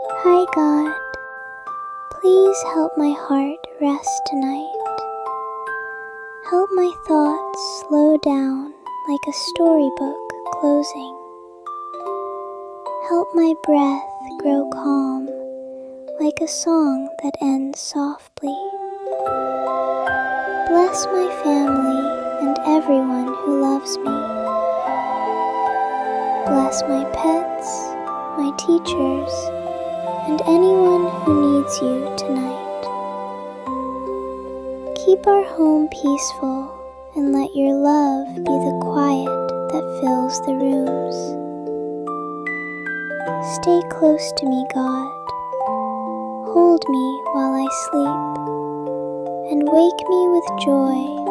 Hi God, please help my heart rest tonight. Help my thoughts slow down like a storybook closing. Help my breath grow calm like a song that ends softly. Bless my family and everyone who loves me. Bless my pets, my teachers, and anyone who needs you tonight. Keep our home peaceful and let your love be the quiet that fills the rooms. Stay close to me, God. Hold me while I sleep and wake me with joy